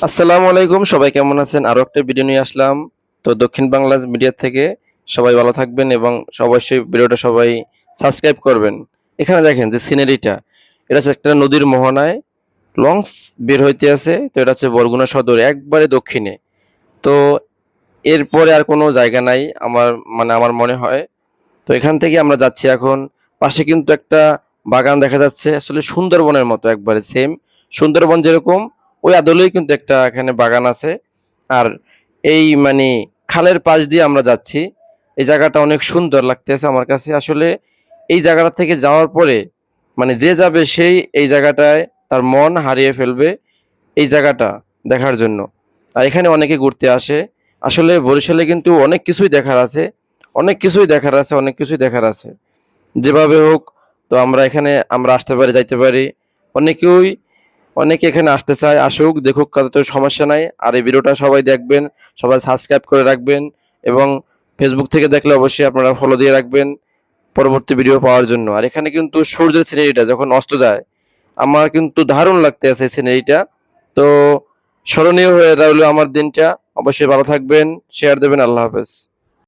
আসসালামু আলাইকুম, সবাই কেমন আছেন? আরো একটা ভিডিও নিয়ে আসলাম। তো দক্ষিণ বাংলা মিডিয়া থেকে সবাই ভালো থাকবেন এবং অবশ্যই ভিডিওটা সবাই সাবস্ক্রাইব করবেন। এখানে দেখেন যে সিনারিটা, এটা হচ্ছে একটা নদীর মোহনায় লঞ্চ বের হইতে আছে। তো এটা হচ্ছে বরগুনা সদর একবারে দক্ষিণে। তো এরপরে আর কোনো জায়গা নাই আমার, মানে আমার মনে হয়। তো এখান থেকে আমরা যাচ্ছি এখন। পাশে কিন্তু একটা বাগান দেখা যাচ্ছে, আসলে সুন্দরবনের মতো একবারে সেম। সুন্দরবন যেরকম ওই আদলেই কিন্তু একটা এখানে বাগান আছে। আর এই মানে খালের পাশ দিয়ে আমরা যাচ্ছি। এই জায়গাটা অনেক সুন্দর লাগতেছে আমার কাছে আসলে। এই জায়গাটা থেকে যাওয়ার পরে মানে যে যাবে সেই এই জায়গাটায় তার মন হারিয়ে ফেলবে এই জায়গাটা দেখার জন্য। আর এখানে অনেকে ঘুরতে আসে। আসলে বরিশালে কিন্তু অনেক কিছুই দেখার আছে, অনেক কিছুই দেখার আছে, অনেক কিছুই দেখার আছে। যেভাবে হোক, তো আমরা এখানে আমরা আসতে পারি, যাইতে পারি। অনেকেই অনেকে এখানে আসতে চায়, আসুক, দেখুক, কারো তো সমস্যা নাই। আর এই ভিডিওটা সবাই দেখবেন, সবাই সাবস্ক্রাইব করে রাখবেন এবং ফেসবুক থেকে দেখলে অবশ্যই আপনারা ফলো দিয়ে রাখবেন পরবর্তী ভিডিও পাওয়ার জন্য। আর এখানে কিন্তু সূর্যের সিনারিটা যখন অস্ত যায়, আমার কিন্তু দারুণ লাগতে আছে সিনারিটা। তো স্মরণীয় হয়ে রইল আমার দিনটা। অবশ্যই ভালো থাকবেন, শেয়ার দেবেন। আল্লাহ হাফেজ।